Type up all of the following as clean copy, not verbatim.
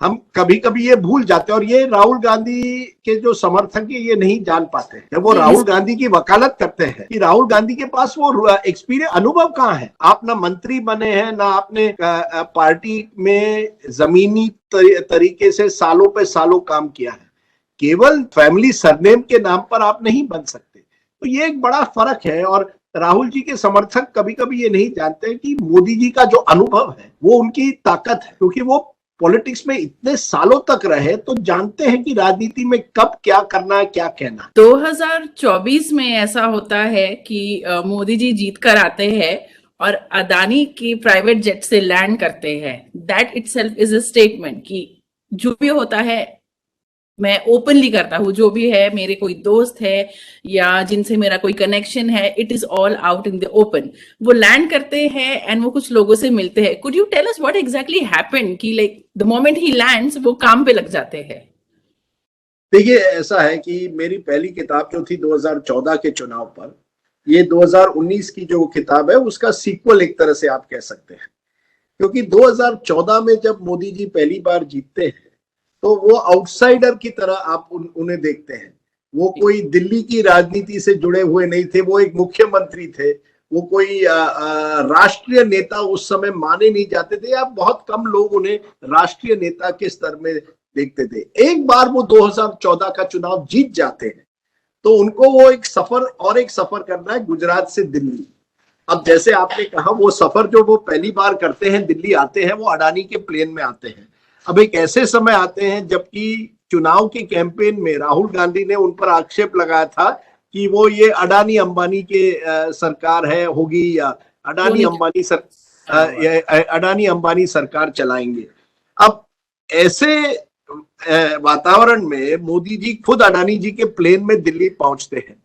हम कभी कभी ये भूल जाते हैं, और ये राहुल गांधी के जो समर्थक है ये नहीं जान पाते हैं। जब वो राहुल गांधी की वकालत करते हैं कि राहुल गांधी के पास वो एक्सपीरियंस, अनुभव कहाँ है। आप ना मंत्री बने हैं, ना आपने पार्टी में जमीनी तरीके से सालों पे सालों काम किया है, केवल फैमिली सरनेम के नाम पर आप नहीं बन सकते। तो ये एक बड़ा फर्क है, और राहुल जी के समर्थक कभी कभी ये नहीं जानते कि मोदी जी का जो अनुभव है वो उनकी ताकत है, क्योंकि वो पॉलिटिक्स में इतने सालों तक रहे तो जानते हैं कि राजनीति में कब क्या करना है, क्या कहना। 2024 में ऐसा होता है कि मोदी जी जीत कर आते हैं और अदानी की प्राइवेट जेट से लैंड करते हैं। That itself is a statement कि जो भी होता है मैं ओपनली करता हूँ, जो भी है, मेरे कोई दोस्त है या जिनसे मेरा कोई कनेक्शन है, it is all out in the open. वो लैंड करते हैं एंड वो कुछ लोगों से मिलते हैं। Could you tell us what exactly happened कि like the moment he lands वो काम पे लग जाते हैं? देखिए, ऐसा है कि मेरी पहली किताब जो थी 2014 के चुनाव पर, ये 2019 की जो किताब है उसका सीक्वल एक तरह से आप कह सकते हैं। क्योंकि 2014 में जब मोदी जी पहली बार जीतते हैं तो वो आउटसाइडर की तरह आप उन्हें देखते हैं। वो कोई दिल्ली की राजनीति से जुड़े हुए नहीं थे, वो एक मुख्यमंत्री थे, वो कोई राष्ट्रीय नेता उस समय माने नहीं जाते थे, या बहुत कम लोग उन्हें राष्ट्रीय नेता के स्तर में देखते थे। एक बार वो 2014 का चुनाव जीत जाते हैं तो उनको वो एक सफर करना है गुजरात से दिल्ली। अब जैसे आपने कहा, वो सफर जो वो पहली बार करते हैं, दिल्ली आते हैं, वो अडानी के प्लेन में आते हैं। अब एक ऐसे समय आते हैं जबकि चुनाव के कैंपेन में राहुल गांधी ने उन पर आक्षेप लगाया था कि वो ये अडानी अंबानी के सरकार है होगी, या अडानी अंबानी सरकार चलाएंगे। अब ऐसे वातावरण में मोदी जी खुद अडानी जी के प्लेन में दिल्ली पहुंचते हैं,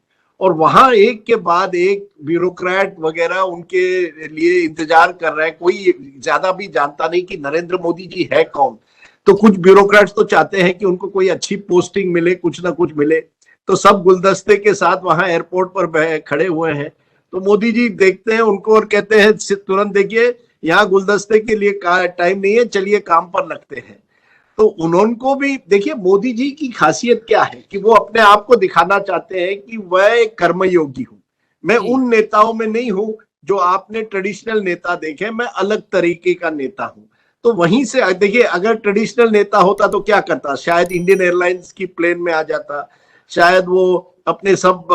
और वहां एक के बाद एक ब्यूरोक्रेट वगैरह उनके लिए इंतजार कर रहे हैं। कोई ज्यादा भी जानता नहीं कि नरेंद्र मोदी जी है कौन। तो कुछ ब्यूरोक्रेट्स तो चाहते हैं कि उनको कोई अच्छी पोस्टिंग मिले, कुछ ना कुछ मिले, तो सब गुलदस्ते के साथ वहां एयरपोर्ट पर खड़े हुए हैं। तो मोदी जी देखते हैं उनको और कहते हैं तुरंत, देखिए यहाँ गुलदस्ते के लिए टाइम नहीं है, चलिए काम पर लगते हैं। तो उनको भी देखिए, मोदी जी की खासियत क्या है कि वो अपने आप को दिखाना चाहते हैं कि वह एक कर्मयोगी हूं। मैं उन नेताओं में नहीं हूं जो आपने ट्रेडिशनल नेता देखे, मैं अलग तरीके का नेता हूं। तो वहीं से देखिए, अगर ट्रेडिशनल नेता होता तो क्या करता, शायद इंडियन एयरलाइंस की प्लेन में आ जाता, शायद वो अपने सब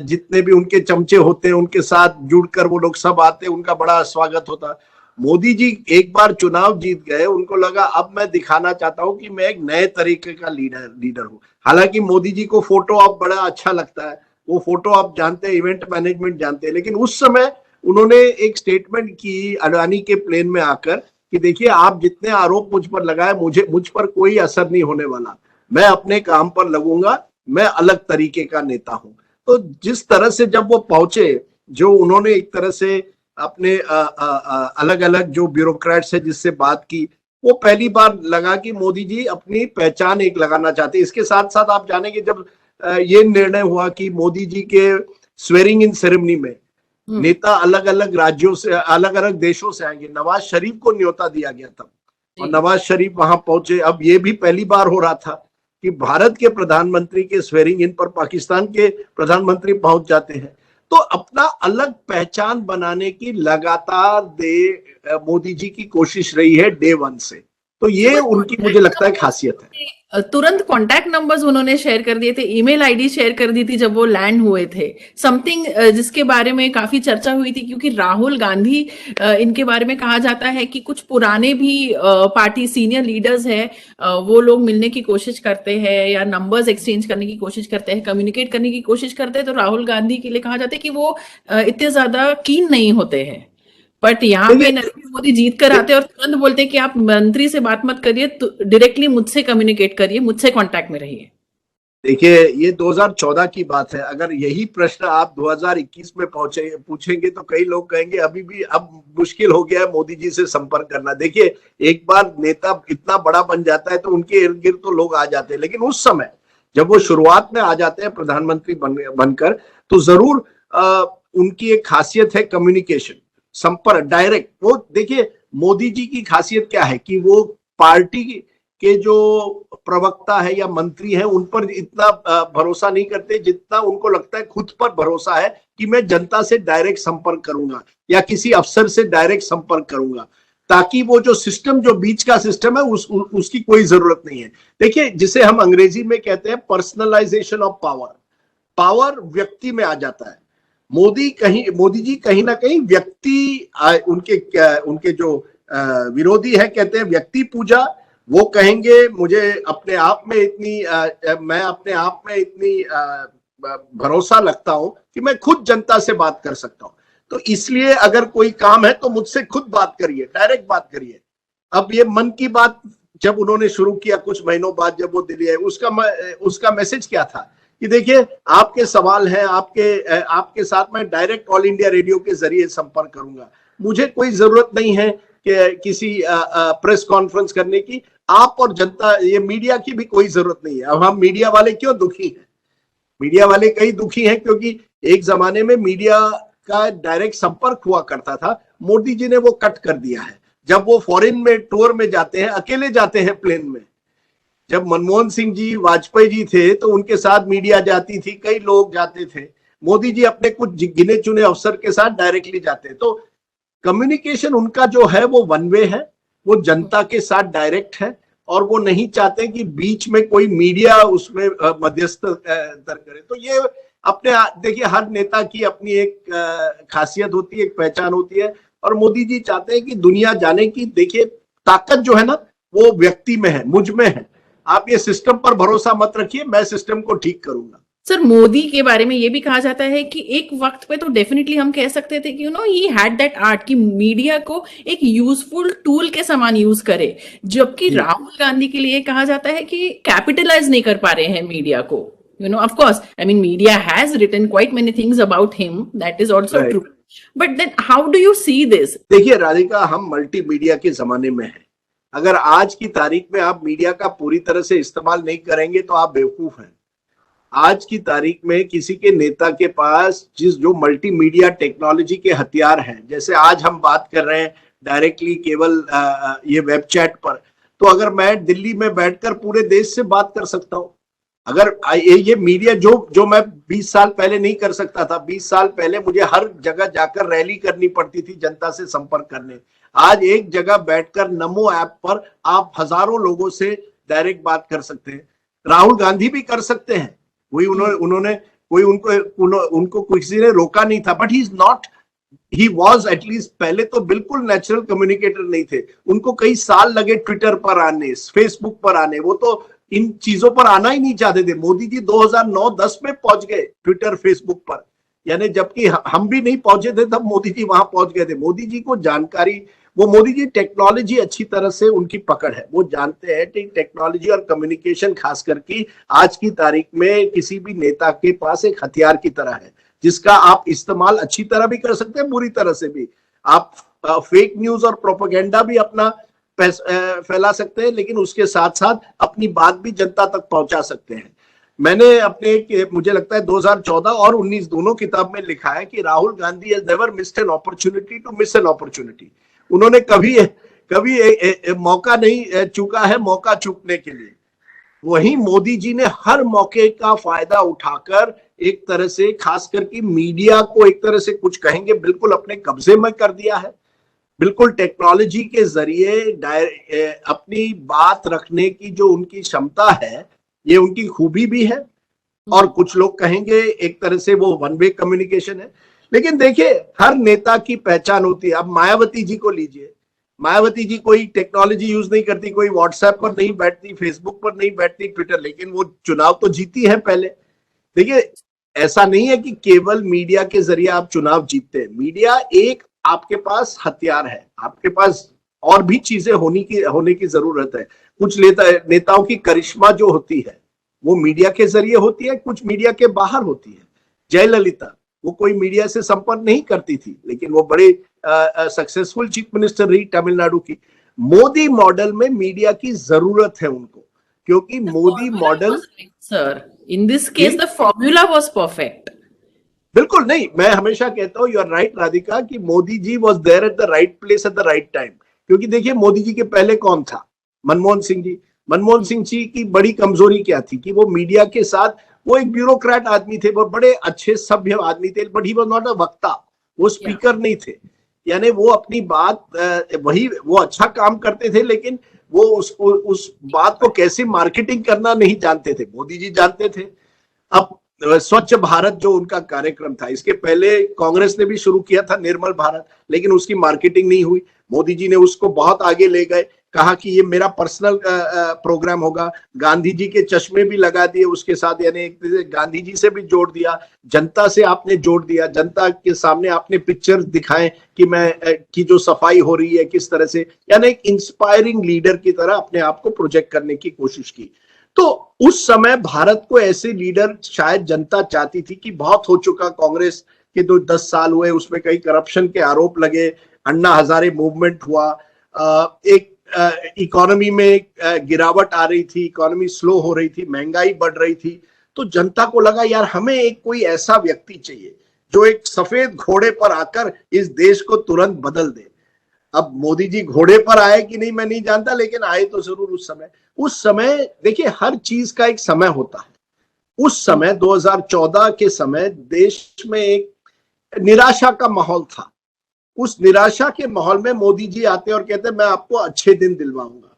जितने भी उनके चमचे होते हैं उनके साथ जुड़कर वो लोग सब आते, उनका बड़ा स्वागत होता। मोदी जी एक बार चुनाव जीत गए, उनको लगा अब मैं दिखाना चाहता हूं कि मैं एक नए तरीके का लीडर हूं। हालांकि मोदी जी को फोटो आप बड़ा अच्छा लगता है, वो फोटो आप जानते हैं, इवेंट मैनेजमेंट जानते हैं, लेकिन उस समय उन्होंने एक स्टेटमेंट की अडानी के प्लेन में आकर कि देखिए, आप जितने आरोप मुझ पर लगाए, मुझ पर कोई असर नहीं होने वाला, मैं अपने काम पर लगूंगा, मैं अलग तरीके का नेता हूं। तो जिस तरह से जब वो पहुंचे, जो उन्होंने एक तरह से अपने अलग अलग जो ब्यूरोक्रेट्स है जिससे बात की, वो पहली बार लगा कि मोदी जी अपनी पहचान एक लगाना चाहते हैं। इसके साथ साथ आप जानेंगे, जब ये निर्णय हुआ कि मोदी जी के स्वेरिंग इन सेरेमनी में नेता अलग अलग राज्यों से, अलग अलग देशों से आएंगे, नवाज शरीफ को न्योता दिया गया तब, और नवाज शरीफ वहां पहुंचे। अब ये भी पहली बार हो रहा था कि भारत के प्रधानमंत्री के स्वेरिंग इन पर पाकिस्तान के प्रधानमंत्री पहुंच जाते हैं। तो अपना अलग पहचान बनाने की लगातार मोदी जी की कोशिश रही है डे वन से। तो ये उनकी मुझे लगता है खासियत है। तुरंत कॉन्टैक्ट नंबर्स उन्होंने शेयर कर दिए थे, ईमेल आईडी शेयर कर दी थी जब वो लैंड हुए थे। समथिंग जिसके बारे में काफी चर्चा हुई थी, क्योंकि राहुल गांधी, इनके बारे में कहा जाता है कि कुछ पुराने भी पार्टी सीनियर लीडर्स हैं, वो लोग मिलने की कोशिश करते हैं या नंबर्स एक्सचेंज करने की कोशिश करते हैं, कम्युनिकेट करने की कोशिश करते हैं। तो राहुल गांधी के लिए कहा जाता है कि वो इतने ज्यादा कीन नहीं होते हैं। बट यहाँ पे नरेंद्र मोदी जीत कर आते हैं और तुरंत बोलते हैं कि आप मंत्री से बात मत करिए, डायरेक्टली मुझसे कम्युनिकेट करिए, मुझसे कांटेक्ट में रहिए। देखिए, ये 2014 की बात है। अगर यही प्रश्न आप 2021 में पूछेंगे तो कई लोग कहेंगे अभी भी अब मुश्किल हो गया है मोदी जी से संपर्क करना। देखिए, एक बार नेता इतना बड़ा बन जाता है तो उनके इर्द गिर्द तो लोग आ जाते हैं, लेकिन उस समय जब वो शुरुआत में आ जाते हैं प्रधानमंत्री बनकर, तो जरूर उनकी एक खासियत है कम्युनिकेशन, संपर्क, डायरेक्ट। वो देखिए, मोदी जी की खासियत क्या है कि वो पार्टी के जो प्रवक्ता है या मंत्री है उन पर इतना भरोसा नहीं करते जितना उनको लगता है खुद पर भरोसा है कि मैं जनता से डायरेक्ट संपर्क करूंगा या किसी अफसर से डायरेक्ट संपर्क करूंगा, ताकि वो जो सिस्टम, जो बीच का सिस्टम है उसकी कोई जरूरत नहीं है। देखिए, जिसे हम अंग्रेजी में कहते हैं पर्सनलाइजेशन ऑफ पावर, पावर व्यक्ति में आ जाता है। मोदी जी कहीं ना कहीं व्यक्ति, उनके जो विरोधी है कहते हैं व्यक्ति पूजा। वो कहेंगे मुझे अपने आप में इतनी मैं अपने आप में इतनी भरोसा लगता हूं कि मैं खुद जनता से बात कर सकता हूं, तो इसलिए अगर कोई काम है तो मुझसे खुद बात करिए, डायरेक्ट बात करिए। अब ये मन की बात जब उन्होंने शुरू किया कुछ महीनों बाद, जब वो दिल्ली आए, उसका मैसेज क्या था कि देखिए आपके सवाल हैं, आपके साथ मैं डायरेक्ट ऑल इंडिया रेडियो के जरिए संपर्क करूंगा, मुझे कोई जरूरत नहीं है कि किसी प्रेस कॉन्फ्रेंस करने की, आप और जनता, ये मीडिया की भी कोई जरूरत नहीं है। अब हम मीडिया वाले क्यों दुखी हैं? मीडिया वाले कई दुखी हैं क्योंकि एक जमाने में मीडिया का डायरेक्ट संपर्क हुआ करता था, मोदी जी ने वो कट कर दिया है। जब वो फॉरेन में टूर में जाते हैं, अकेले जाते हैं प्लेन में। जब मनमोहन सिंह जी, वाजपेयी जी थे तो उनके साथ मीडिया जाती थी, कई लोग जाते थे। मोदी जी अपने कुछ गिने चुने अफसर के साथ डायरेक्टली जाते हैं। तो कम्युनिकेशन उनका जो है वो वन वे है, वो जनता के साथ डायरेक्ट है, और वो नहीं चाहते कि बीच में कोई मीडिया उसमें मध्यस्थ करे। तो ये अपने, देखिए हर नेता की अपनी एक खासियत होती है, एक पहचान होती है, और मोदी जी चाहते हैं कि दुनिया जाने की, देखिए ताकत जो है ना वो व्यक्ति में है, मुझ में है। आप ये सिस्टम पर भरोसा मत रखिए, मैं सिस्टम को ठीक करूंगा। सर, मोदी के बारे में ये भी कहा जाता है कि एक वक्त पे तो डेफिनेटली हम कह सकते थे कि ही हैड दैट आर्ट कि मीडिया को एक यूजफुल टूल के समान यूज करे, जबकि राहुल गांधी के लिए कहा जाता है कि कैपिटलाइज नहीं कर पा रहे हैं मीडिया को। Of course, I mean media has written quite many things about him, that is also true, but then how do you see this? देखिए राधिका, हम मल्टी मीडिया के जमाने में हैं। अगर आज की तारीख में आप मीडिया का पूरी तरह से इस्तेमाल नहीं करेंगे तो आप बेवकूफ हैं। आज की तारीख में किसी के नेता के पास जो मल्टीमीडिया टेक्नोलॉजी के हथियार हैं, जैसे आज हम बात कर रहे हैं डायरेक्टली केवल ये वेब चैट पर, तो अगर मैं दिल्ली में बैठकर पूरे देश से बात कर सकता हूं। अगर ये मीडिया जो मैं 20 साल पहले नहीं कर सकता था, 20 साल पहले मुझे हर जगह जाकर रैली करनी पड़ती थी जनता से संपर्क करने, आज एक जगह बैठकर नमो ऐप पर आप हजारों लोगों से डायरेक्ट बात कर सकते हैं। राहुल गांधी भी कर सकते हैं, कोई उनको किसी ने रोका नहीं था, बट ही वॉज एटलीस्ट, पहले तो बिल्कुल नेचुरल कम्युनिकेटर नहीं थे, उनको कई साल लगे ट्विटर पर आने, फेसबुक पर आने, वो तो इन चीजों पर आना ही नहीं चाहते थे। मोदी जी 2009-10 में पहुंच गए ट्विटर फेसबुक पर, यानी जबकि हम भी नहीं पहुंचे थे तब मोदी जी वहां पहुंच गए थे। मोदी जी को जानकारी, वो मोदी जी टेक्नोलॉजी अच्छी तरह से उनकी पकड़ है, वो जानते हैं कि टेक्नोलॉजी और कम्युनिकेशन खास करके आज की तारीख में किसी भी नेता के पास एक हथियार की तरह है, जिसका आप इस्तेमाल अच्छी तरह भी कर सकते हैं, बुरी तरह से भी। आप फेक न्यूज और प्रोपेगेंडा भी अपना फैला सकते हैं, लेकिन उसके साथ साथ अपनी बात भी जनता तक पहुंचा सकते हैं। मैंने अपने, मुझे लगता है 2014 और 19 दोनों किताब में लिखा है कि Rahul Gandhi has never missed an opportunity to miss an opportunity. उन्होंने कभी मौका नहीं चूका है मौका चूकने के लिए। वहीं मोदी जी ने हर मौके का फायदा उठाकर एक तरह से, खास करके मीडिया को एक तरह से कुछ कहेंगे बिल्कुल अपने कब्जे में कर दिया है। बिल्कुल टेक्नोलॉजी के जरिए अपनी बात रखने की जो उनकी क्षमता है, ये उनकी खूबी भी है, और कुछ लोग कहेंगे एक तरह से वो वन वे कम्युनिकेशन है। लेकिन देखिए, हर नेता की पहचान होती है। अब मायावती जी को लीजिए, मायावती जी कोई टेक्नोलॉजी यूज नहीं करती, कोई व्हाट्सएप पर नहीं बैठती, फेसबुक पर नहीं बैठती, ट्विटर, लेकिन वो चुनाव तो जीती है पहले। देखिए, ऐसा नहीं है कि केवल मीडिया के जरिए आप चुनाव जीतते हैं। मीडिया एक आपके पास हथियार है, आपके पास और भी चीजें होने की जरूरत है। कुछ नेताओं की करिश्मा जो होती है वो मीडिया के जरिए होती है, कुछ मीडिया के बाहर होती है। जयललिता, वो कोई मीडिया से संपर्क नहीं करती थी, लेकिन वो बड़े सक्सेसफुल चीफ मिनिस्टर रही तमिलनाडु की। मोदी मॉडल में मीडिया की जरूरत है उनको, क्योंकि Modi model, sir, in this case the formula was perfect. बिल्कुल नहीं, मैं हमेशा कहता हूं, यू आर राइट राधिका, कि Modi ji was there at the right place at the right time. क्योंकि देखिए, मोदी जी के पहले कौन था? मनमोहन सिंह जी की बड़ी कमजोरी क्या थी कि वो मीडिया के साथ, वो एक ब्यूरोक्रेट आदमी थे, वो बड़े अच्छे सभ्य आदमी थे, but he was not a वक्ता, वो स्पीकर नहीं थे। यानी वो अपनी बात वही, वो अच्छा काम करते थे, लेकिन वो उस बात को कैसे मार्केटिंग करना नहीं जानते थे। मोदी जी जानते थे। अब स्वच्छ भारत जो उनका कार्यक्रम था, इसके पहले कांग्रेस ने भी शुरू किया था निर्मल भारत, लेकिन उसकी मार्केटिंग नहीं हुई। मोदी जी ने उसको बहुत आगे ले गए, कहा कि ये मेरा पर्सनल प्रोग्राम होगा। गांधी जी के चश्मे भी लगा दिए उसके साथ, यानी एक गांधी जी से भी जोड़ दिया, जनता से आपने जोड़ दिया, जनता के सामने आपने पिक्चर दिखाए कि मैं की जो सफाई हो रही है किस तरह से, यानी एक इंस्पायरिंग लीडर की तरह अपने आप को प्रोजेक्ट करने की कोशिश की। तो उस समय भारत को ऐसे लीडर शायद जनता चाहती थी कि बहुत हो चुका, कांग्रेस के जो 10 साल हुए उसमें कई करप्शन के आरोप लगे, अन्ना हजारे मूवमेंट हुआ, एक इकोनॉमी में गिरावट आ रही थी, इकोनॉमी स्लो हो रही थी, महंगाई बढ़ रही थी। तो जनता को लगा यार हमें एक कोई ऐसा व्यक्ति चाहिए जो एक सफेद घोड़े पर आकर इस देश को तुरंत बदल दे। अब मोदी जी घोड़े पर आए कि नहीं मैं नहीं जानता, लेकिन आए तो जरूर उस समय देखिए हर चीज का एक समय होता है। उस समय 2014 के समय देश में एक निराशा का माहौल था। उस निराशा के माहौल में मोदी जी आते और कहते मैं आपको अच्छे दिन दिलवाऊंगा।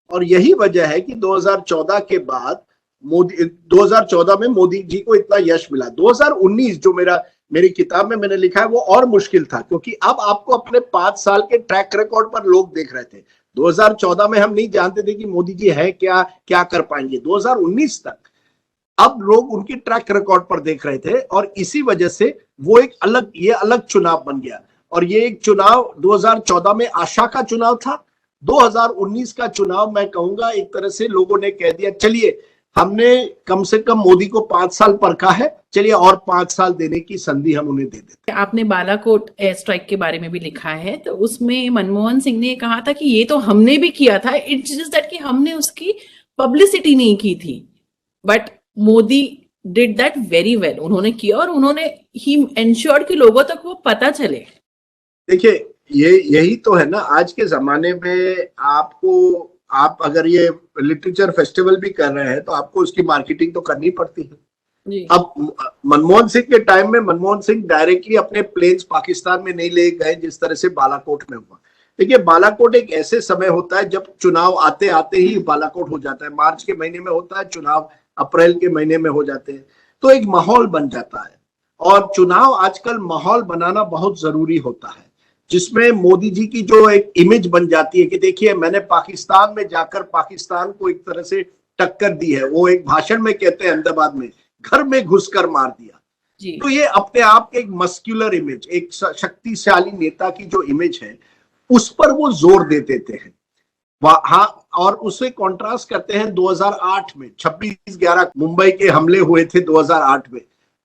और यही वजह है कि 2014 के बाद 2014 में मोदी जी को इतना यश मिला। 2019 जो मेरी किताब में मैंने लिखा है वो और मुश्किल था, क्योंकि अब आपको अपने 5 साल के ट्रैक रिकॉर्ड पर लोग देख रहे थे। 2014 में हम नहीं जानते थे कि मोदी जी है क्या कर पाएंगे। 2019 तक अब लोग उनकी ट्रैक रिकॉर्ड पर देख रहे थे, और इसी वजह से वो ये अलग चुनाव बन गया। और ये एक चुनाव 2014 में आशा का चुनाव था। 2019 का चुनाव मैं कहूंगा एक तरह से लोगों ने कह दिया चलिए हमने कम से कम मोदी को 5 साल परखा है, चलिए और 5 साल देने की संधि हम उन्हें दे देते। आपने बालाकोट एयर स्ट्राइक के बारे में भी लिखा है, तो उसमें मनमोहन सिंह ने कहा था कि ये तो हमने भी किया था, इट्स जस्ट दैट कि हमने उसकी पब्लिसिटी नहीं की थी, but Modi did that very well. उन्होंने किया और उन्होंने ही एंश्योर्ड कि लोगों तक वो पता चले। देखिए यही तो है ना, आज के जमाने में आप अगर ये लिटरेचर फेस्टिवल भी कर रहे हैं तो आपको उसकी मार्केटिंग तो करनी पड़ती है। अब मनमोहन सिंह के टाइम में मनमोहन सिंह डायरेक्टली अपने प्लेन्स पाकिस्तान में नहीं ले गए जिस तरह से बालाकोट में हुआ। देखिए बालाकोट एक ऐसे समय होता है जब चुनाव आते आते ही बालाकोट हो जाता है। मार्च के महीने में होता है चुनाव, अप्रैल के महीने में हो जाते हैं, तो एक माहौल बन जाता है। और चुनाव आजकल माहौल बनाना बहुत जरूरी होता है, जिसमें मोदी जी की जो एक इमेज बन जाती है कि देखिए मैंने पाकिस्तान में जाकर पाकिस्तान को एक तरह से टक्कर दी है। वो एक भाषण में कहते हैं अहमदाबाद में, घर में घुसकर मार दिया जी। तो ये अपने आप एक मस्क्यूलर इमेज, एक शक्तिशाली नेता की जो इमेज है उस पर वो जोर दे देते हैं। हाँ, और उससे कॉन्ट्रास्ट करते हैं 2008 में 26/11 मुंबई के हमले हुए थे 2008 में।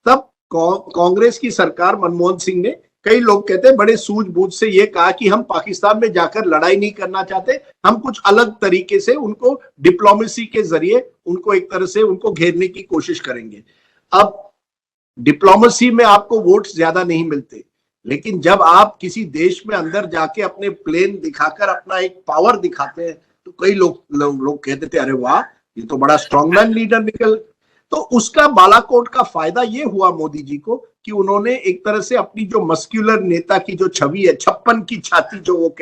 तब कांग्रेस की सरकार मनमोहन सिंह ने, कई लोग कहते हैं बड़े सूझबूझ से ये कहा कि हम पाकिस्तान में जाकर लड़ाई नहीं करना चाहते, हम कुछ अलग तरीके से उनको डिप्लोमेसी के जरिए उनको एक तरह से उनको घेरने की कोशिश करेंगे। अब डिप्लोमेसी में आपको वोट ज्यादा नहीं मिलते, लेकिन जब आप किसी देश में अंदर जाके अपने प्लेन दिखाकर अपना एक पावर दिखाते हैं तो कई लोग कहते थे अरे वाह ये तो बड़ा स्ट्रॉन्गमैन लीडर निकल। तो उसका बालाकोट का फायदा ये हुआ मोदी जी को कि उन्होंने एक तरह से अपनी जो मस्क्यूलर नेता की जो छवि है, 56 की छाती जो वो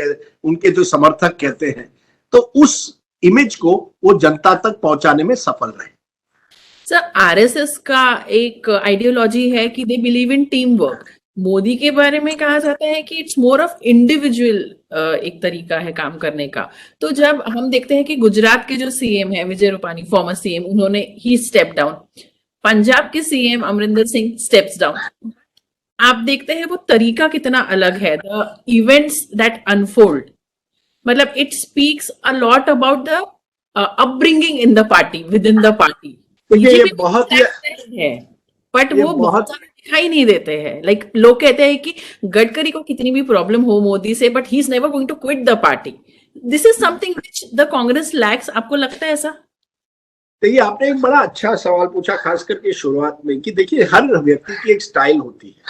उनके जो समर्थक कहते हैं, तो उस इमेज को वो जनता तक पहुंचाने में सफल रहे। सर आरएसएस का एक आइडियोलॉजी है कि they believe in team work. Modi के बारे में कहा जाता है कि इट्स मोर ऑफ इंडिविजुअल एक तरीका है काम करने का। तो जब हम देखते हैं कि गुजरात के जो सीएम है विजय रूपानी, फॉर्मर सीएम, उन्होंने ही स्टेप डाउन। पंजाब के CM Amarinder Singh steps down. आप देखते हैं वो तरीका कितना अलग है, द इवेंट्स दैट अनफोल्ड, मतलब it speaks a lot about the upbringing in the party, within the party. ये बहुत है, बट वो बहुत दिखाई नहीं देते हैं। लाइक लोग कहते हैं कि गडकरी को कितनी भी प्रॉब्लम हो मोदी से, but he is never going to quit the party. This is something which the Congress lacks. आपको लगता है ऐसा? देखिए आपने एक बड़ा अच्छा सवाल पूछा, खास करके शुरुआत में, कि देखिए हर व्यक्ति की एक स्टाइल होती है।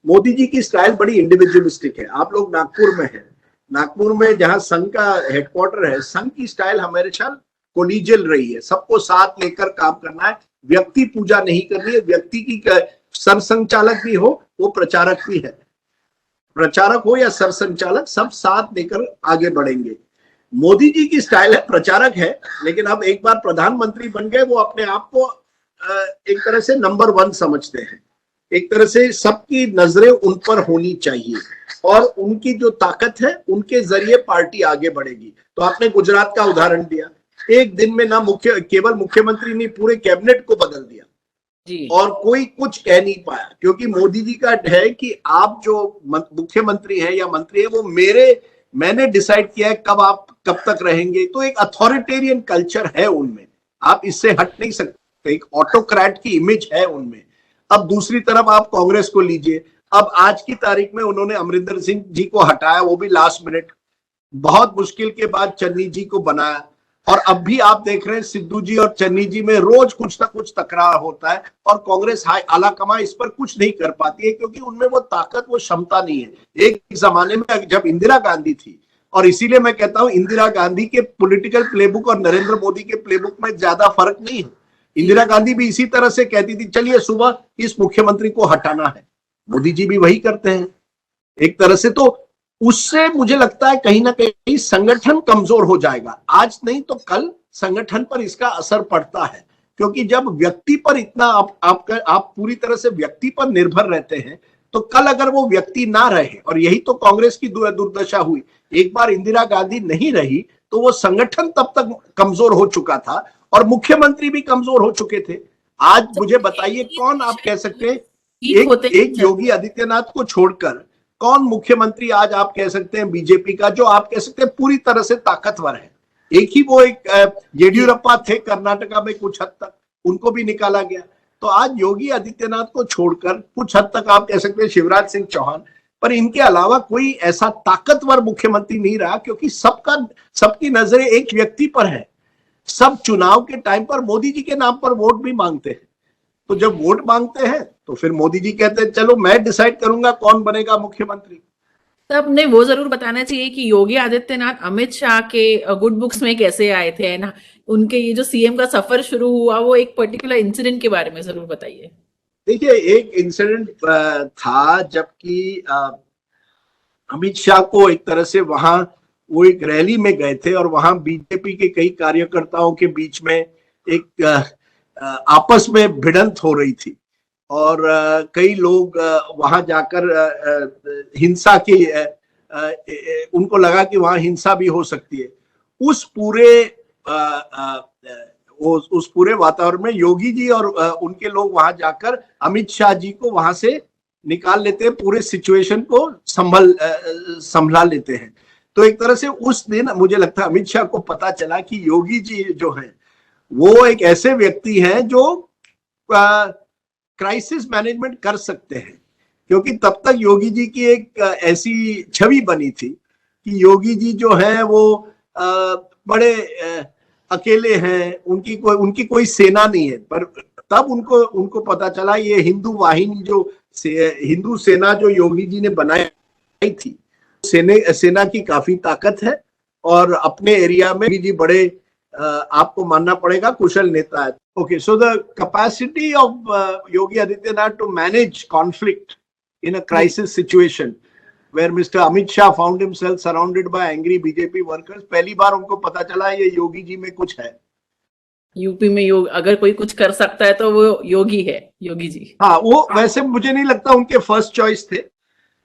मोदी जी की स्टाइल बड़ी इंडिविजुअलिस्टिक है। आप लोग नागपुर में हैं, नागपुर में जहां संघ का हेडक्वार्टर है, संघ की स्टाइल हमेशा कोलिजियल रही है, सबको साथ लेकर काम करना है, व्यक्ति पूजा नहीं करनी है। व्यक्ति की सरसंघचालक भी हो, वो प्रचारक भी है, प्रचारक हो या सरसंघचालक, सब साथ लेकर आगे बढ़ेंगे। मोदी जी की स्टाइल है प्रचारक है, लेकिन अब एक बार प्रधानमंत्री बन गए, वो अपने आप को एक तरह से नंबर 1 समझते हैं। एक तरह से सबकी नजरें उन पर होनी चाहिए और उनकी जो ताकत है उनके जरिए पार्टी आगे बढ़ेगी। तो आपने गुजरात का उदाहरण दिया, एक दिन में ना केवल मुख्यमंत्री ने पूरे कैबिनेट को बदल दिया जी। और कोई कुछ कह नहीं पाया, क्योंकि मोदी जी का है कि आप जो मुख्यमंत्री है या मंत्री है वो मैंने डिसाइड किया है कब आप कब तक रहेंगे। तो एक अथॉरिटेरियन कल्चर है उनमें, आप इससे हट नहीं सकते, एक ऑटोक्रेट की इमेज है उनमें। अब दूसरी तरफ आप कांग्रेस को लीजिए, अब आज की तारीख में उन्होंने अमरिंदर सिंह जी को हटाया, वो भी लास्ट मिनट, बहुत मुश्किल के बाद चन्नी जी को बनाया, और अब भी आप देख रहे हैं सिद्धू जी और चन्नी जी में रोज कुछ ना कुछ तकरार होता है, और कांग्रेस आलाकमा इस पर कुछ नहीं कर पाती है, क्योंकि उनमें वो ताकत, वो क्षमता नहीं है। एक जमाने में जब इंदिरा गांधी थी, और इसीलिए मैं कहता हूं इंदिरा गांधी के पॉलिटिकल प्लेबुक और नरेंद्र मोदी के प्लेबुक में ज्यादा फर्क नहीं है। इंदिरा गांधी भी इसी तरह से कहती थी, चलिए सुबह इस मुख्यमंत्री को हटाना है, मोदी जी भी वही करते हैं एक तरह से। तो उससे मुझे लगता है कहीं ना कहीं संगठन कमजोर हो जाएगा, आज नहीं तो कल संगठन पर इसका असर पड़ता है, क्योंकि जब व्यक्ति पर इतना आप पूरी तरह से व्यक्ति पर निर्भर रहते हैं, तो कल अगर वो व्यक्ति ना रहे, और यही तो कांग्रेस की दुर्दशा हुई, एक बार इंदिरा गांधी नहीं रही तो वो संगठन तब तक कमजोर हो चुका था और मुख्यमंत्री भी कमजोर हो चुके थे। आज मुझे बताइए कौन आप कह सकते हैं, एक योगी आदित्यनाथ को छोड़कर कौन मुख्यमंत्री आज आप कह सकते हैं बीजेपी का जो आप कह सकते हैं पूरी तरह से ताकतवर है? एक ही वो एक येडियुरप्पा थे कर्नाटका में, कुछ हद तक उनको भी निकाला गया। तो आज योगी आदित्यनाथ को छोड़कर कुछ हद तक आप कह सकते हैं शिवराज सिंह चौहान, पर इनके अलावा कोई ऐसा ताकतवर मुख्यमंत्री नहीं रहा, क्योंकि सबकी नजरें एक व्यक्ति पर है। सब चुनाव के टाइम पर मोदी जी के नाम पर वोट भी मांगते हैं, तो जब वोट मांगते हैं तो फिर मोदी जी कहते हैं चलो मैं डिसाइड करूंगा कौन बनेगा मुख्यमंत्री। तब ने वो जरूर बताना चाहिए कि योगी आदित्यनाथ अमित शाह के गुड बुक्स में कैसे आए थे ना, उनके ये जो सीएम का सफर शुरू हुआ, वो एक पर्टिकुलर इंसिडेंट के बारे में जरूर बताइए। देखिए, एक इंसिडेंट था जबकि अमित शाह को एक तरह से वहां वो एक रैली में गए थे, और वहां बीजेपी के कई कार्यकर्ताओं के बीच में एक आपस में भिड़ंत हो रही थी, और कई लोग वहां जाकर हिंसा की उनको लगा कि वहां हिंसा भी हो सकती है। उस पूरे वातावरण में योगी जी और उनके लोग वहां जाकर अमित शाह जी को वहां से निकाल लेते हैं, पूरे सिचुएशन को संभला लेते हैं। तो एक तरह से उस दिन मुझे लगता है अमित शाह को पता चला कि योगी जी जो है वो एक ऐसे व्यक्ति हैं जो क्राइसिस मैनेजमेंट कर सकते हैं, क्योंकि तब तक योगी जी की एक ऐसी छवि बनी थी कि योगी जी जो है वो बड़े अकेले हैं, उनकी कोई सेना नहीं है। पर तब उनको पता चला ये हिंदू वाहिनी जो हिंदू सेना जो योगी जी ने बनाई थी, सेना की काफी ताकत है, और अपने एरिया में जी बड़े आपको मानना पड़ेगा कुशल नेता है। Okay, so the capacity of Yogi Adityanath to manage conflict in a crisis situation where Mr. Amit Shah found himself surrounded by angry BJP workers, पहली बार उनको पता चला ये योगी जी में कुछ है। यूपी में अगर कोई कुछ कर सकता है तो वो योगी है, योगी जी। हाँ, वो वैसे मुझे नहीं लगता उनके फर्स्ट चॉइस थे,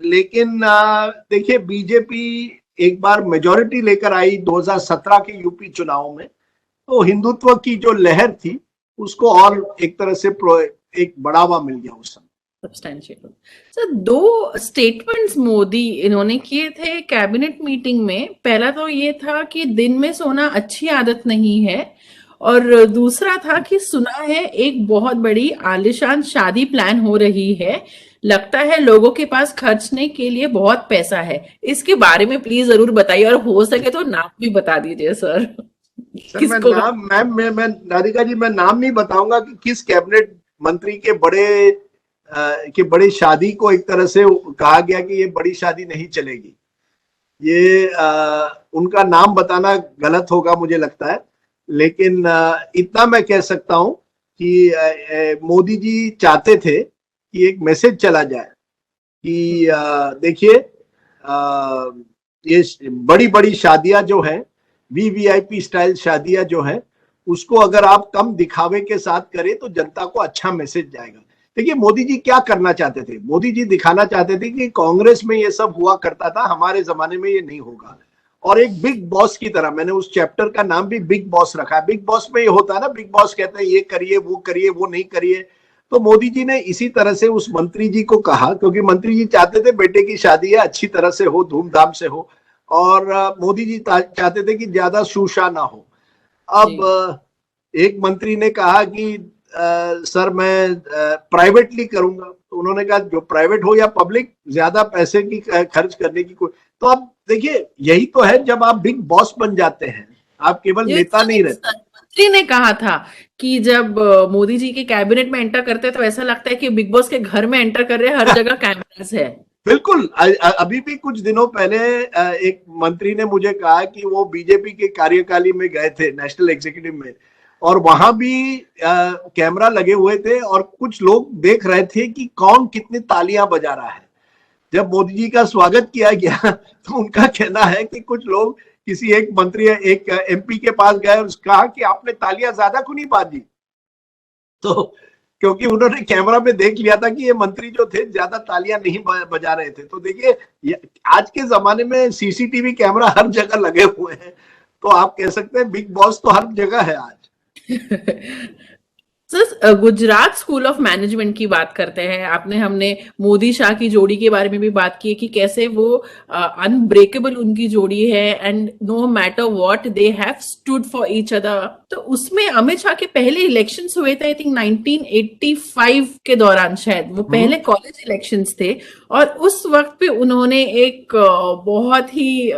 लेकिन देखिए बीजेपी एक बार मेजॉरिटी लेकर आई 2017 के यूपी चुनाव में, तो हिंदुत्व की जो लहर थी उसको और एक तरह से एक बढ़ावा मिल गया उस समय। सब्सटैंशियल। सर, 2 स्टेटमेंट्स मोदी इन्होंने किए थे कैबिनेट मीटिंग में। पहला तो ये था कि दिन में सोना अच्छी आदत नहीं है, और दूसरा था कि सुना है एक बहुत बड़ी आलीशान शादी प्लान हो रही है, लगता है लोगों के पास खर्चने के लिए बहुत पैसा है। इसके बारे में प्लीज जरूर बताइए, और हो सके तो नाम भी बता दीजिए सर। किसको? मैं राधिका जी, मैं नाम नहीं बताऊंगा कि किस कैबिनेट मंत्री के बड़ी शादी को एक तरह से कहा गया कि ये बड़ी शादी नहीं चलेगी। ये उनका नाम बताना गलत होगा मुझे लगता है, लेकिन इतना मैं कह सकता हूं कि मोदी जी चाहते थे कि एक मैसेज चला जाए कि देखिए, ये बड़ी बड़ी शादियां जो है, वीवीआईपी स्टाइल शादियां जो है, उसको अगर आप कम दिखावे के साथ करें तो जनता को अच्छा मैसेज जाएगा। देखिए मोदी जी क्या करना चाहते थे, मोदी जी दिखाना चाहते थे कि कांग्रेस में ये सब हुआ करता था, हमारे जमाने में ये नहीं होगा। और एक बिग बॉस की तरह, मैंने उस चैप्टर का नाम भी बिग बॉस रखा है। बिग बॉस में ये होता है ना, बिग बॉस कहते हैं ये करिए, वो नहीं करिए। तो मोदी जी ने इसी तरह से उस मंत्री जी को कहा, क्योंकि मंत्री जी चाहते थे बेटे की शादी है अच्छी तरह से हो, धूमधाम से हो, और मोदी जी चाहते थे कि ज्यादा शूशा ना हो। अब एक मंत्री ने कहा कि सर मैं प्राइवेटली करूंगा, तो उन्होंने कहा जो प्राइवेट हो या पब्लिक, ज्यादा पैसे की खर्च करने की कोई। तो अब देखिए यही तो है, जब आप बिग बॉस बन जाते हैं, आप केवल नेता नहीं रहते। मंत्री ने कहा था कि जब मोदी जी के कैबिनेट में एंटर करते हैं तो ऐसा लगता है कि बिग बॉस के घर में एंटर कर रहे हैं, हर जगह कैमरास है। बिल्कुल। अभी भी कुछ दिनों पहले एक मंत्री ने मुझे कहा कि वो बीजेपी के कार्यकाली में गए थे, नेशनल एग्जीक्यूटिव में, और वहां भी कैमरा लगे हुए थे और कुछ लोग देख रहे थे कि कौन कितनी तालियां बजा रहा है। जब मोदी जी का स्वागत किया गया तो उनका कहना है कि कुछ लोग किसी एक मंत्री, एक एमपी के पास गए और कहा कि आपने तालियां ज्यादा क्यों नहीं बाजी। तो क्योंकि उन्होंने कैमरा में देख लिया था कि ये मंत्री जो थे ज्यादा तालियां नहीं बजा रहे थे। तो देखिए आज के जमाने में सीसीटीवी कैमरा हर जगह लगे हुए हैं, तो आप कह सकते हैं बिग बॉस तो हर जगह है आज। Sir, Gujarat school of management की बात करते हैं। आपने हमने मोदी शाह की जोड़ी के बारे में भी बात की कि कैसे वो अनब्रेकेबल उनकी जोड़ी है, and no matter what they have stood for each other. तो उसमें अमित शाह के पहले इलेक्शंस हुए थे, आई थिंक 1985 के दौरान, शायद वो पहले कॉलेज इलेक्शंस थे, और उस वक्त पे उन्होंने एक बहुत ही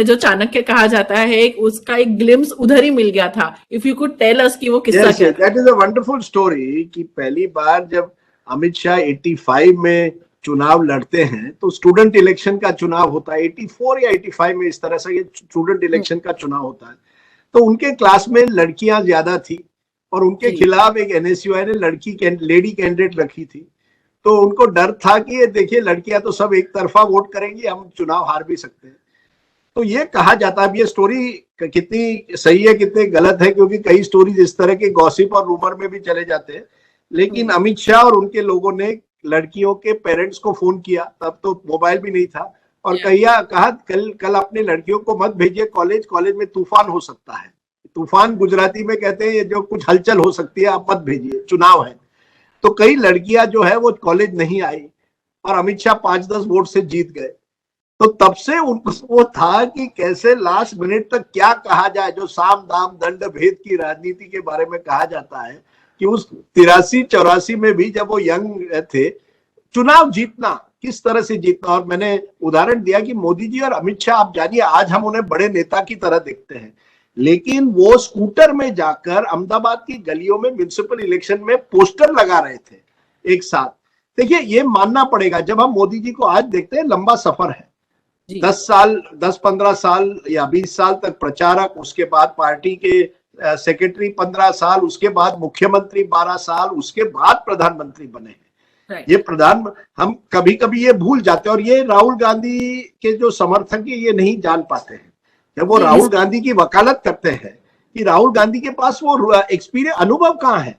जो चाणक्य कहा जाता है, उसका एक ग्लिम्स उधर ही मिल गया था। If you could tell us कि वो किस्सा क्या था। That is a wonderful story कि पहली बार जब अमित शाह 85 में चुनाव लड़ते हैं, तो स्टूडेंट इलेक्शन का चुनाव होता है 84 या 85 में, इस तरह से ये स्टूडेंट इलेक्शन का चुनाव होता है। तो उनके क्लास में लड़कियां ज्यादा थी और उनके खिलाफ एक एनएसयूआई ने लेडी कैंडिडेट रखी थी। तो उनको डर था कि ये देखिए लड़कियां तो सब एक तरफा वोट करेंगी, हम चुनाव हार भी सकते हैं। तो ये कहा जाता है, अब ये स्टोरी कितनी सही है कितनी गलत है, क्योंकि कई स्टोरीज इस तरह के गॉसिप और रूमर में भी चले जाते हैं। लेकिन अमित शाह और उनके लोगों ने लड़कियों के पेरेंट्स को फोन किया, तब तो मोबाइल भी नहीं था, और कहा कल अपने लड़कियों को मत भेजिए कॉलेज, कॉलेज में तूफान हो सकता है। तूफान गुजराती में कहते हैं ये जो कुछ हलचल हो सकती है, आप मत भेजिए, चुनाव है। तो कई लड़कियां जो है वो कॉलेज नहीं आई और अमित शाह 5-10 वोट से जीत गए। तो तब से उनको वो था कि कैसे लास्ट मिनट तक क्या कहा जाए, जो साम दाम दंड भेद की राजनीति के बारे में कहा जाता है कि उस 83-84 में भी जब वो यंग थे, चुनाव जीतना किस तरह से जीतना। और मैंने उदाहरण दिया कि मोदी जी और अमित शाह, आप जानिए आज हम उन्हें बड़े नेता की तरह देखते हैं, लेकिन वो स्कूटर में जाकर अहमदाबाद की गलियों में म्युनिसिपल इलेक्शन में पोस्टर लगा रहे थे एक साथ। देखिए ये मानना पड़ेगा, जब हम मोदी जी को आज देखते हैं, लंबा सफर है, 10-15 साल या 20 साल तक प्रचारक, उसके बाद पार्टी के सेक्रेटरी 15 साल, उसके बाद मुख्यमंत्री 12 साल, उसके बाद प्रधानमंत्री बने हैं। ये हम कभी कभी ये भूल जाते हैं, और ये राहुल गांधी के जो समर्थक है ये नहीं जान पाते हैं। जब वो राहुल गांधी की वकालत करते हैं कि राहुल गांधी के पास वो एक्सपीरियंस, अनुभव कहाँ है।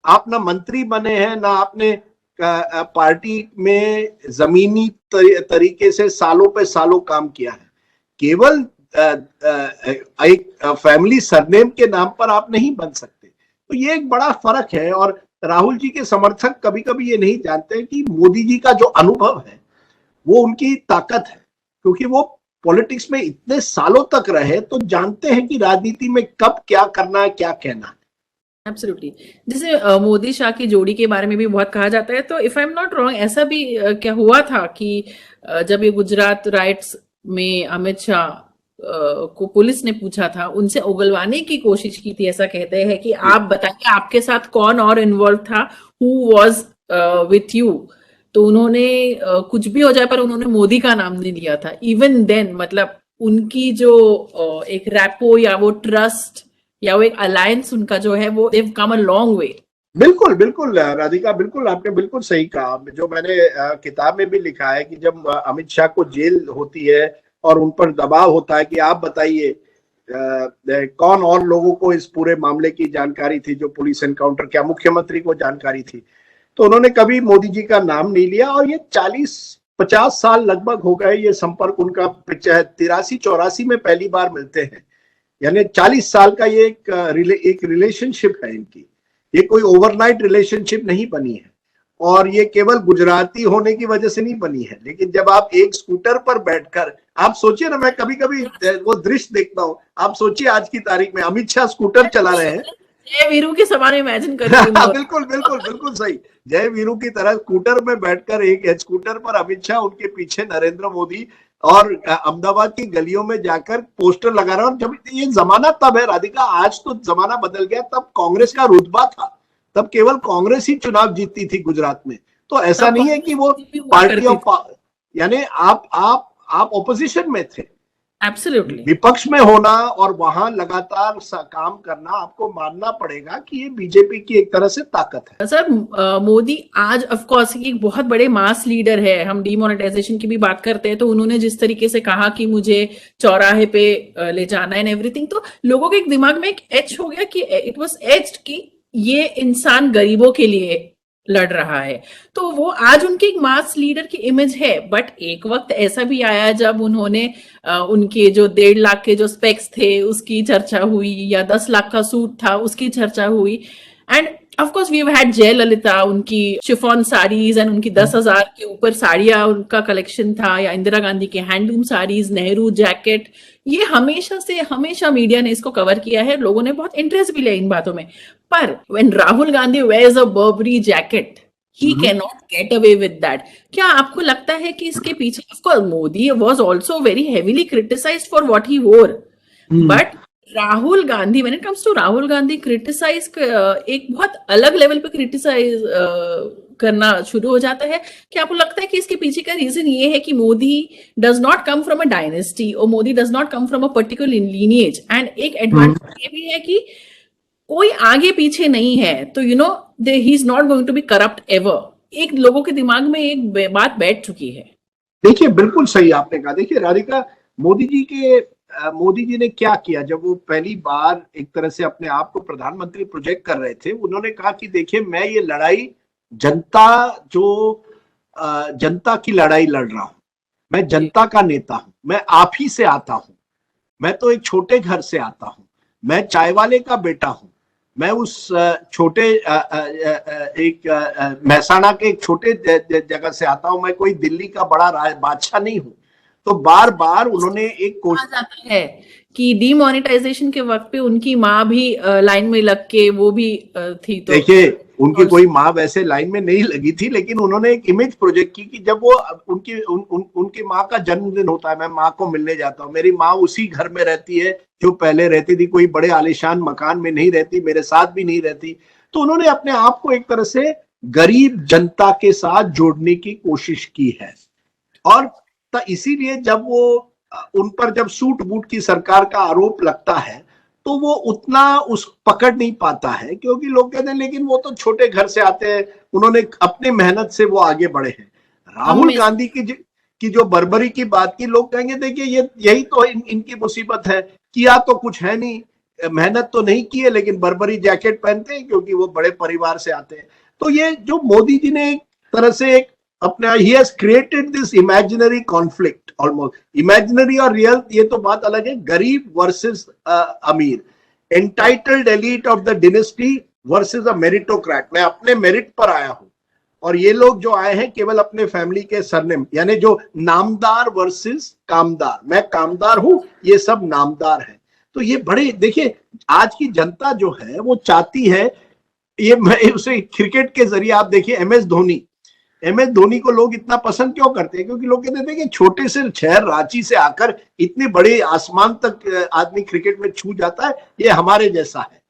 आप ना मंत्री बने हैं, ना आपने पार्टी में जमीनी तरीके से सालों पे सालों काम किया है। केवल एक फैमिली सरनेम के नाम पर आप नहीं बन सकते। तो ये एक बड़ा फर्क है, और राहुल जी के समर्थक कभी कभी ये नहीं जानते कि मोदी जी का जो अनुभव है वो उनकी ताकत है, क्योंकि वो पॉलिटिक्स में इतने सालों तक रहे, तो जानते हैं कि राजनीति में कब क्या करना है, क्या कहना है। एब्सोल्युटली। जैसे मोदी शाह की जोड़ी के बारे में भी बहुत कहा जाता है, तो if I am not wrong, ऐसा भी क्या हुआ था कि जब ये गुजरात राइट्स में अमित शाह को पुलिस ने पूछा था, उनसे उगलवाने की कोशिश की थी, ऐसा कहते हैं कि आप बताइए आपके साथ कौन और इन्वॉल्व था, हु वाज विथ यू। तो उन्होंने कुछ भी हो जाए पर उन्होंने मोदी का नाम नहीं लिया था इवन देन। मतलब उनकी जो एक रैपो या वो ट्रस्ट या वो एक अलायंस उनका जो है वो देव कम अ लॉन्ग वे। बिल्कुल बिल्कुल राधिका, बिल्कुल आपने बिल्कुल सही कहा। जो मैंने किताब में भी लिखा है कि जब अमित शाह को जेल होती है और उन पर दबाव होता है कि आप बताइए कौन और लोगों को इस पूरे मामले की जानकारी थी, जो पुलिस एनकाउंटर, क्या मुख्यमंत्री को जानकारी थी? तो उन्होंने कभी मोदी जी का नाम नहीं लिया। और ये 40-50 साल लगभग हो गए ये संपर्क उनका, 83-84 में पहली बार मिलते हैं। यानी 40 साल का ये एक रिलेशनशिप है इनकी। ये कोई ओवरनाइट रिलेशनशिप नहीं बनी है और ये केवल गुजराती होने की वजह से नहीं बनी है। लेकिन जब आप एक स्कूटर पर बैठकर, आप सोचिए ना, मैं कभी कभी वो दृश्य देखता हूँ, आप सोचिए आज की तारीख में अमित शाह स्कूटर चला रहे हैं। जय वीरू के समान इमेजिन कर रही हूं। बिल्कुल बिल्कुल बिल्कुल सही, जय वीरू की तरह स्कूटर में बैठकर, एक स्कूटर पर अमित शाह, उनके पीछे नरेंद्र मोदी, और अहमदाबाद की गलियों में जाकर पोस्टर लगा रहा है। और जब ये जमाना तब है राधिका, आज तो जमाना बदल गया। तब कांग्रेस का रुतबा था, तब केवल कांग्रेस ही चुनाव जीतती थी गुजरात में। तो ऐसा नहीं है कि वो पार्टी, यानी आप ऑपोजिशन में थे। एब्सोल्युटली विपक्ष में होना और वहां लगातार काम करना, आपको मानना पड़ेगा कि ये बीजेपी की एक तरह से ताकत है। सर मोदी आज ऑफ कोर्स एक बहुत बड़े मास लीडर है। हम डीमोनेटाइजेशन की भी बात करते हैं तो उन्होंने जिस तरीके से कहा कि मुझे चौराहे पे ले जाना है एवरीथिंग, तो लोगों के दिमाग में एक एच हो गया कि इट वाज एज्ड कि ये इंसान गरीबों के लिए लड़ रहा है। तो वो आज उनकी एक मास लीडर की इमेज है। बट एक वक्त ऐसा भी आया जब उन्होंने उनके जो 1.5 लाख के जो स्पेक्स थे उसकी चर्चा हुई, या 10 लाख का सूट था उसकी चर्चा हुई। And of course we have had Jayalalithaa, उनकी शिफॉन साड़ीज एंड उनकी 10,000 के ऊपर साड़ियां उनका कलेक्शन था, या इंदिरा गांधी के हैंडलूम साड़ीज, नेहरू जैकेट। ये हमेशा मीडिया ने इसको कवर किया है, लोगों ने बहुत इंटरेस्ट भी लिया इन बातों में। पर when Rahul Gandhi wears a Burberry jacket, he cannot get away with that। क्या आपको लगता है कि इसके पीछे, of course Modi was also very heavily criticized for what he wore, but Rahul Gandhi, when it comes to Rahul Gandhi, criticise एक बहुत अलग लेवल पे क्रिटिसाइज करना शुरू हो जाता है। क्या आपको लगता है कि इसके पीछे का रीजन ये है कि Modi does not come from a dynasty और Modi does not come from a particular lineage, and एक एडवांटेज ये भी है कि कोई आगे पीछे नहीं है, तो you know he is not going to be corrupt ever. एक लोगों के दिमाग में एक बात बैठ चुकी है। देखिए बिल्कुल सही आपने कहा। देखिए राधिका, मोदी जी ने क्या किया जब वो पहली बार एक तरह से अपने आप को प्रधानमंत्री प्रोजेक्ट कर रहे थे? उन्होंने कहा कि देखिए, मैं ये लड़ाई जनता की लड़ाई लड़ रहा हूं, मैं जनता का नेता हूं, मैं आप ही से आता हूं, मैं तो एक छोटे घर से आता हूं, मैं चाय वाले का बेटा हूं, मैं उस छोटे महसाणा के एक छोटे जगह से आता हूं, मैं कोई दिल्ली का बड़ा बादशाह नहीं हूं। तो बार बार उन्होंने एक कोशिश जाता है कि डीमोनेटाइजेशन के वक्त पे उनकी माँ भी लाइन में लग के वो भी थी। तो देखिए, उनकी कोई माँ वैसे लाइन में नहीं लगी थी, लेकिन उन्होंने एक इमेज प्रोजेक्ट की कि जब वो उनकी माँ का जन्मदिन होता है, मैं माँ को मिलने जाता हूँ, मेरी माँ उसी घर में रहती है जो पहले रहती थी, कोई बड़े आलीशान मकान में नहीं रहती, मेरे साथ भी नहीं रहती। तो उन्होंने अपने आप को एक तरह से गरीब जनता के साथ जोड़ने की कोशिश की है। और इसीलिए जब वो उन पर जब सूट बूट की सरकार का आरोप लगता है तो वो उतना उस पकड़ नहीं पाता है, क्योंकि लोग कहते हैं लेकिन वो तो छोटे घर से आते हैं, उन्होंने अपनी मेहनत से वो आगे बढ़े हैं। राहुल गांधी की जो बर्बरी की बात की, लोग कहेंगे देखिए यही तो इनकी मुसीबत है, किया तो कुछ है नहीं, मेहनत तो नहीं की है, लेकिन बर्बरी जैकेट पहनते हैं क्योंकि वो बड़े परिवार से आते हैं। तो ये जो मोदी जी ने एक तरह से एक अपना, he has created this imaginary conflict, almost imaginary और real, ये तो बात अलग है। गरीब वर्सेस अमीर, entitled elite of the dynasty versus a meritocrat. मैं अपने मेरिट पर आया हूं और ये लोग जो आए हैं केवल अपने फैमिली के सरनेम, यानी जो नामदार वर्सेस कामदार। मैं कामदार हूं, ये सब नामदार है। तो ये बड़े, देखिए आज की जनता जो है वो चाहती है, ये मैं उसे क्रिकेट के जरिए आप देखिए, एम एस धोनी को लोग इतना पसंद क्यों करते हैं? क्योंकि लोग कहते थे कि छोटे से शहर रांची से आकर इतने बड़े आसमान तक आदमी क्रिकेट में छू जाता है, ये हमारे जैसा है,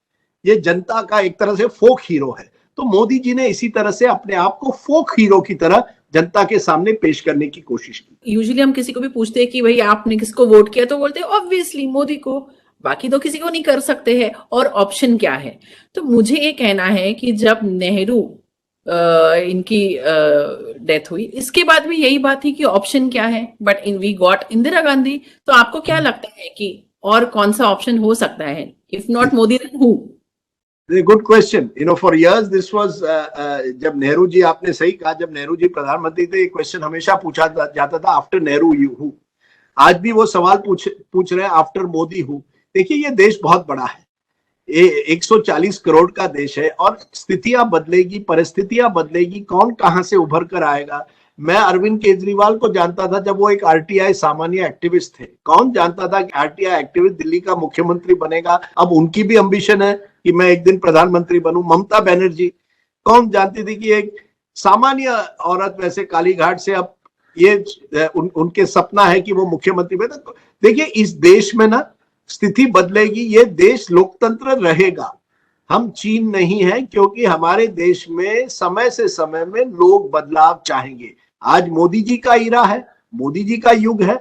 ये जनता का एक तरह से फोक हीरो है। तो मोदी जी ने इसी तरह से अपने आप को फोक हीरो की तरह जनता के सामने पेश करने की कोशिश की। यूजुअली हम किसी को भी पूछते हैं कि भाई आपने किसको वोट किया, तो बोलते हैं ऑब्वियसली मोदी को, बाकी तो किसी को नहीं कर सकते हैं, और ऑप्शन क्या है। तो मुझे ये कहना है कि जब नेहरू इनकी डेथ हुई, इसके बाद भी यही बात थी कि ऑप्शन क्या है, but in we got Indira Gandhi. तो आपको क्या लगता है कि और कौन सा ऑप्शन हो सकता है, if not Modi then who? Good question. For years this was, जब नेहरू जी, आपने सही कहा, जब नेहरू जी प्रधानमंत्री थे, ये क्वेश्चन हमेशा पूछा जाता था, आफ्टर नेहरू यू हु। आज भी वो सवाल पूछ रहे हैं, आफ्टर मोदी हु। देखिए, ये देश बहुत बड़ा है, ये 140 करोड़ का देश है, और स्थितियां बदलेगी, परिस्थितियां बदलेगी, कौन कहां से उभर कर आएगा। मैं अरविंद केजरीवाल को जानता था जब वो एक आरटीआई सामान्य एक्टिविस्ट थे। कौन जानता था कि आरटीआई एक्टिविस्ट दिल्ली का मुख्यमंत्री बनेगा। अब उनकी भी एम्बिशन है कि मैं एक दिन प्रधानमंत्री बनूं। ममता बनर्जी कौन जानती थी कि एक सामान्य औरत, वैसे कालीघाट से, अब ये उनके सपना है कि वो मुख्यमंत्री बने। तो देखिए, इस देश में ना स्थिति बदलेगी, ये देश लोकतंत्र रहेगा। हम चीन नहीं है, क्योंकि हमारे देश में समय से समय में लोग बदलाव चाहेंगे। आज मोदी जी का ईरा है, मोदी जी का युग है,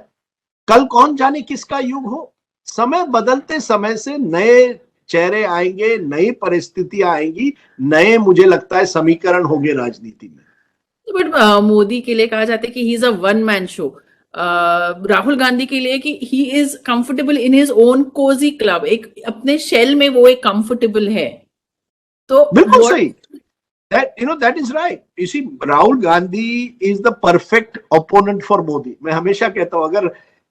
कल कौन जाने किसका युग हो। समय बदलते समय से नए चेहरे आएंगे, नई परिस्थितियां आएंगी, नए, मुझे लगता है, समीकरण होंगे राजनीति में। बट मोदी के लिए कहा जाता है कि he is a one man show. Rahul Gandhi के लिए कि he is comfortable in his own cosy club, एक अपने शेल में वो एक कंफर्टेबल है। तो बिल्कुल सही, that is right. You see, Rahul Gandhi is the perfect opponent for Modi. मैं हमेशा कहता हूं, अगर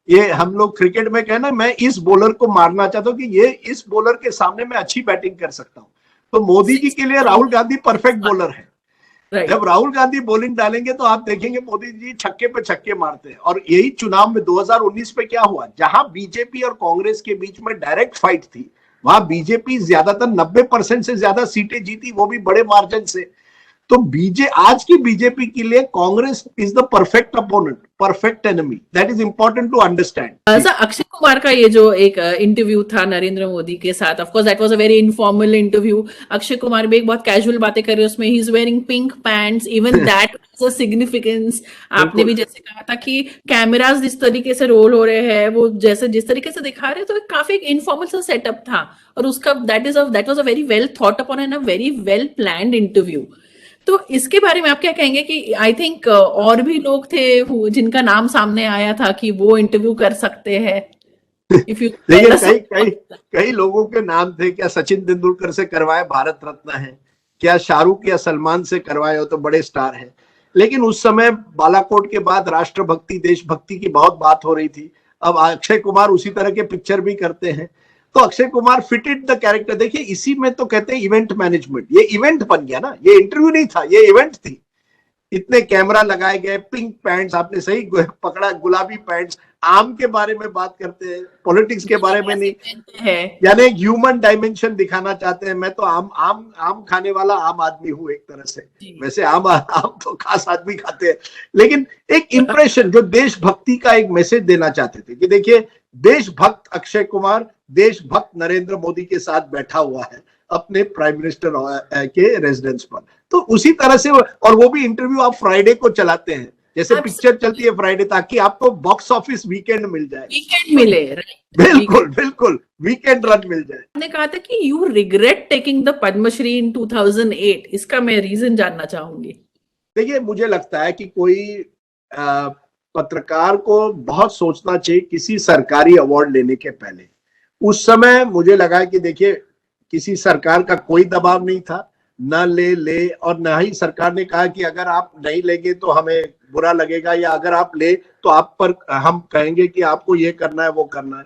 ये हम लोग क्रिकेट में कहना, मैं इस बॉलर को मारना चाहता हूं कि ये इस बॉलर के सामने मैं अच्छी बैटिंग कर सकता हूं, तो मोदी जी के लिए राहुल गांधी परफेक्ट बॉलर है। जब राहुल गांधी बॉलिंग डालेंगे तो आप देखेंगे मोदी जी छक्के पे छक्के मारते हैं। और यही चुनाव में 2019 में क्या हुआ, जहां बीजेपी और कांग्रेस के बीच में डायरेक्ट फाइट थी, वहां बीजेपी ज्यादातर 90% से ज्यादा सीटें जीती, वो भी बड़े मार्जिन से। तो आज की बीजेपी के लिए Congress is the perfect opponent, perfect enemy. That is important to understand. Sir, Akshay Kumar का ये जो एक इंटरव्यू था नरेंद्र मोदी के साथ, of course that was a very informal interview. Akshay Kumar भी एक बहुत कैजुअल बातें कर रहे हैं उसमें, he is wearing pink pants, even that was a significance. आपने भी जैसे कहा था कि कैमरास जिस तरीके से रोल हो रहे हैं, वो जैसे जिस तरीके से दिखा रहे हैं, तो काफी इनफॉर्मल सा सेटअप था, और उसका that was a very well thought upon and a very well planned interview. तो इसके बारे में आप क्या कहेंगे कि आई थिंक और भी लोग थे जिनका नाम सामने आया था कि वो इंटरव्यू कर सकते हैं? इफ यू देखिए, कई लोगों के नाम थे। क्या सचिन तेंदुलकर से करवाए, भारत रत्न है, क्या शाहरुख या सलमान से करवाए हो तो बड़े स्टार हैं। लेकिन उस समय बालाकोट के बाद राष्ट्रभक्ति, देशभक्ति की बहुत बात हो रही थी। अब अक्षय कुमार उसी तरह के पिक्चर भी करते हैं, तो Akshay Kumar fitted the character. देखिए, इसी में तो कहते हैं इवेंट मैनेजमेंट। ये इवेंट बन गया ना, ये इंटरव्यू नहीं था, ये इवेंट थी। इतने कैमरा लगाए गए, पिंक पैंट्स, आपने सही पकड़ा, गुलाबी पैंट्स। आम के बारे में बात करते हैं, पॉलिटिक्स के बारे में नहीं है, यानी ह्यूमन डायमेंशन दिखाना चाहते हैं। मैं तो आम खाने वाला आम आदमी हूं एक तरह से। वैसे आम तो खास आदमी खाते हैं, लेकिन एक इंप्रेशन, जो देशभक्ति का एक मैसेज देना चाहते थे कि देखिए, देशभक्त अक्षय कुमार देशभक्त नरेंद्र मोदी के साथ बैठा हुआ है अपने प्राइम मिनिस्टर के रेजिडेंस पर। तो उसी तरह से, और वो भी इंटरव्यू आप फ्राइडे को चलाते हैं, जैसे पिक्चर चलती है फ्राइडे, ताकि आपको बॉक्स ऑफिस वीकेंड मिल जाए, वीकेंड मिले। बिल्कुल बिल्कुल, वीकेंड रन मिल जाए। आपने कहा था कि you regret taking the Padmashri in 2008, इसका मैं रीजन जानना चाहूंगी। देखिए, मुझे लगता है कि कोई पत्रकार को बहुत सोचना चाहिए किसी सरकारी अवार्ड लेने के पहले। उस समय मुझे लगा कि देखिए, किसी सरकार का कोई दबाव नहीं था, न ले, और न ही सरकार ने कहा कि अगर आप नहीं लेंगे तो हमें बुरा लगेगा, या अगर आप ले तो आप पर हम कहेंगे कि आपको ये करना है, वो करना है।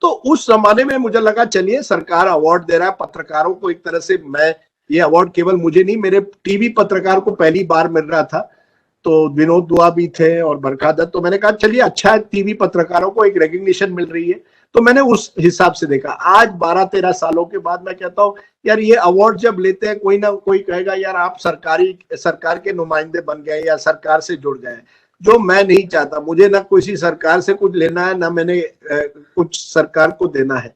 तो उस जमाने में मुझे लगा, चलिए सरकार अवार्ड दे रहा है पत्रकारों को, एक तरह से मैं, ये अवार्ड केवल मुझे नहीं, मेरे टीवी पत्रकार को पहली बार मिल रहा था। तो विनोद दुआ भी थे और बरखा दत्त। तो मैंने कहा चलिए अच्छा है, टीवी पत्रकारों को एक रिकग्निशन मिल रही है। तो मैंने उस हिसाब से देखा। आज 12-13 सालों के बाद मैं कहता हूँ, यार ये अवार्ड जब लेते हैं, कोई ना कोई कहेगा यार आप सरकार के नुमाइंदे बन गए या सरकार से जुड़ गए, जो मैं नहीं चाहता। मुझे ना किसी सरकार से कुछ लेना है, ना मैंने कुछ सरकार को देना है।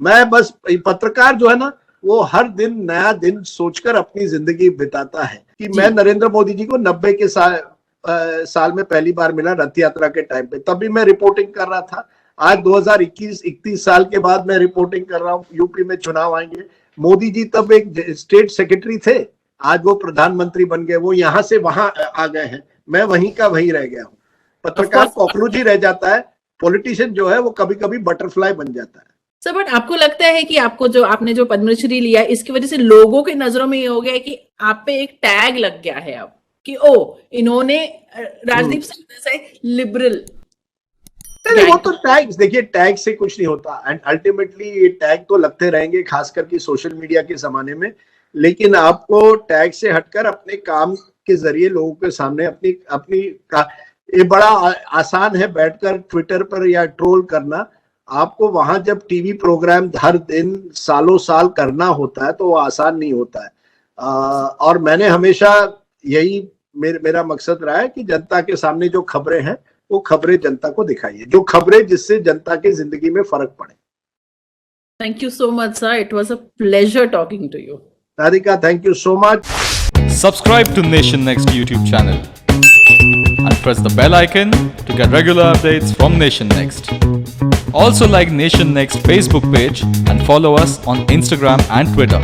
मैं बस, पत्रकार जो है ना, वो हर दिन नया दिन सोचकर अपनी जिंदगी बिताता है कि मैं नरेंद्र मोदी जी को 90 के साल साल में पहली बार मिला रथ यात्रा के टाइम पे, तब भी मैं रिपोर्टिंग कर रहा था। आज 2021-31 साल के बाद मैं रिपोर्टिंग कर रहा हूँ, यूपी में चुनाव आएंगे। मोदी जी तब एक स्टेट सेक्रेटरी थे, आज वो प्रधानमंत्री बन गए, वो यहाँ से वहां आ गए हैं, मैं वहीं का वहीं रह गया हूँ। पत्रकार कॉकरोच ही रह जाता है, पॉलिटिशियन जो है वो कभी कभी बटरफ्लाई बन जाता है। सर, बट आपको लगता है कि आपने जो पद्मश्री लिया, इसकी वजह से लोगों के नजरों में ये हो गया है कि आप पे एक टैग लग गया है अब कि इन्होंने राजदीप सिंह जैसे लिबरल। नहीं, वो तो टैग्स, देखिए टैग से कुछ नहीं होता, एंड अल्टीमेटली ये टैग तो लगते रहेंगे, खास करके सोशल मीडिया के जमाने में। लेकिन आपको टैग से हटकर अपने काम के जरिए लोगों के सामने अपनी ये बड़ा आसान है बैठकर ट्विटर पर या ट्रोल करना। आपको वहां जब टीवी प्रोग्राम हर दिन सालों साल करना होता है तो वो आसान नहीं होता है। और मैंने हमेशा यही मेरा मकसद रहा है कि जनता के सामने जो खबरें हैं वो खबरें जनता को दिखाइए, जो खबरें जिससे जनता की जिंदगी में फर्क पड़े। Thank you so much sir, it was a pleasure talking to you. Radhika, thank you so much. Subscribe to Nation Next YouTube channel and press the bell icon to get regular updates from Nation Next. Also like Nation Next Facebook page and follow us on Instagram and Twitter.